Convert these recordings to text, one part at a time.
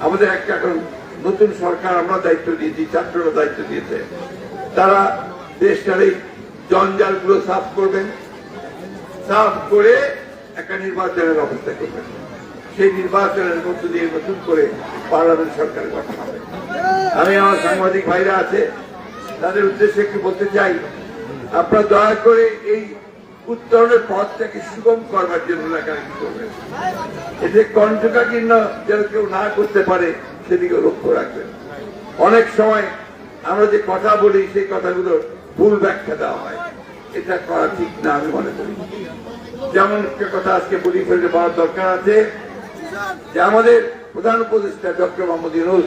আমাদের একটা এখন নতুন সরকার আমরা দায়িত্ব দিয়েছি, ছাত্ররা দায়িত্ব দিয়েছে, তারা দেশটার এই জঞ্জালগুলো সাফ করবেন, সাফ করে একটা নির্বাচনের ব্যবস্থা করবেন। সেই নির্বাচনের মধ্য দিয়ে নতুন করে পার্লামেন্ট সরকার গঠন হবে। আমি আমার সাংবাদিক ভাইরা আছে তাদের উদ্দেশ্যে একটু বলতে চাই, আপনারা দয়া করে এই উত্তরণের পথটাকে সুগম করবার জন্য লেখালেখি করবেন। এতে কণ্ঠকাকীর্ণ যেন কেউ না করতে পারে সেদিকে লক্ষ্য রাখবেন। অনেক সময় আমরা যে কথা বলি সেই কথাগুলো ভুল ব্যাখ্যা দেওয়া হয়, এটা করা ঠিক না আমি মনে করি। যেমন একটা কথা আজকে বলি ফেলতে পাওয়ার দরকার আছে যে আমাদের প্রধান উপদেষ্টা ডক্টর মোহাম্মদ ইউনূস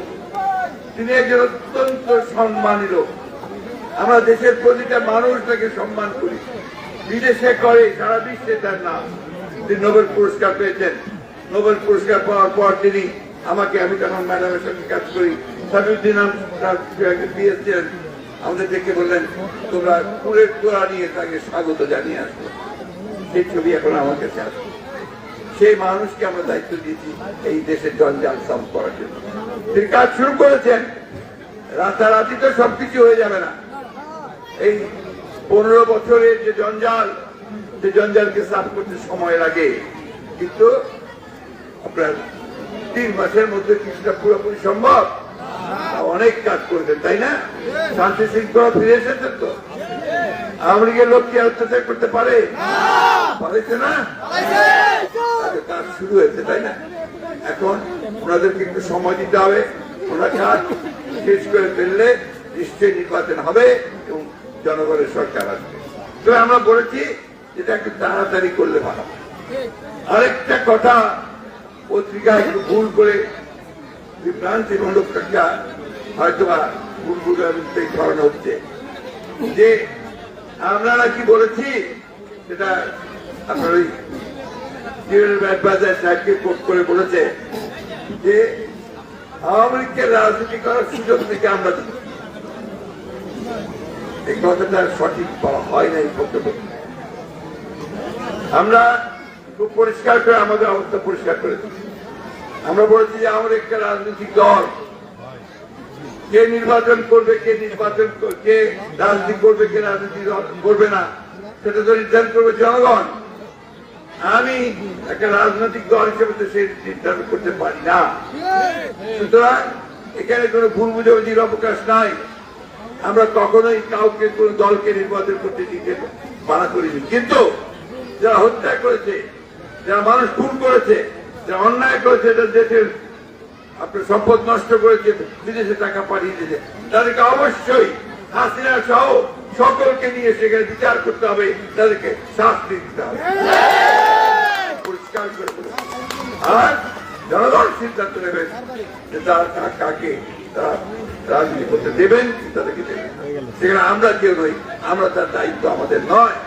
তিনি একজন অত্যন্ত সম্মানী লোক। আমরা দেশের প্রতিটা মানুষ তাকে সম্মান করি, বিদেশে করে, সারা বিশ্বে তার নাম। তিনি নোবেল পুরস্কার পেয়েছেন। নোবেল পুরস্কার পাওয়ার পর তিনি আমাকে, আমি তখন ম্যাডামের সঙ্গে কাজ করি, সাবিউদ্দিন দিয়েছিলেন, আমাদের দেখে বললেন তোমরা ফুলের তোড়া নিয়ে তাকে স্বাগত জানিয়ে আসবো। সেই ছবি এখন আমার কাছে আসবে। সেই মানুষকে আমরা দায়িত্ব দিয়েছি এই দেশের জঞ্জাল সাফ করার জন্য। তিনি কাজ শুরু করেছেন, রাতারাতি তো সবকিছু হয়ে যাবে না। এই 15 বছরের যে জঞ্জাল, সে জঞ্জালকে সাফ করতে সময় লাগে, কিন্তু আপনার 3 মাসের মধ্যে কিছুটা পুরোপুরি সম্ভব। অনেক কাজ করবেন, তাই না? শান্তি শৃঙ্খলা ফিরে এসেছেন তো? আওয়ামী লীগের লোক কি অত্যাচার করতে পারে? পারেছে না? কাজ শুরু হয়েছে, তাই না? এখন ওনাদেরকে একটু সময় দিতে হবে। ওনারা কাজ শেষ করে ফেললে নিশ্চয়ই নির্বাচন হবে এবং জনগণের সরকার আসবে। তো আমরা বলেছি যেটা একটু তাড়াতাড়ি করলে ভালো। আরেকটা কথা পত্রিকা একটু ভুল করে বিভ্রান্তিমূলক একটা হয়তো ভুল ছড়ানো হচ্ছে যে আমরা নাকি বলেছি, সেটা আপনার ওই সাহেবকে কোট করে বলেছে যে আওয়ামী লীগকে রাজনীতি করার সুযোগ থেকে আমরা দিই। এই কথাটা সঠিক বলা হয় না। এই বক্তব্য আমরা খুব পরিষ্কার করে আমাদের অবস্থা পরিষ্কার করেছি। আমরা বলেছি যে আমাদের একটা রাজনৈতিক দল কে নির্বাচন করবে, কে রাজনীতি করবে, কে রাজনীতি করবে না, সেটা তো নির্ধারণ করবে জনগণ। আমি একটা রাজনৈতিক দল হিসেবে তো সেই নির্ধারণ করতে পারি না। সুতরাং এখানে কোনো ভুল বুঝাবুঝির অবকাশ নাই। আমরা কখনোই কাউকে কোন দলকে নির্বাচন করতে দিতে মানা করিনি, কিন্তু যারা হত্যা করেছে, যারা মানুষ খুন করেছে, যারা অন্যায় করেছে, দেশের আপনার সম্পদ নষ্ট করেছে, বিদেশে টাকা পাঠিয়ে দিয়েছে, তাদেরকে অবশ্যই হাসিনা সহ সকলকে নিয়ে সেখানে বিচার করতে হবে, তাদেরকে শাস্তি দিতে হবে, পরিষ্কার করে। আর জনগণ সিদ্ধান্ত নেবেন যে তারা কাকে তারা রাজনীতি করতে দেবেন, তাদেরকে দেবেন। সেখানে আমরা কেউ নই, আমরা তার দায়িত্ব আমাদের নয়।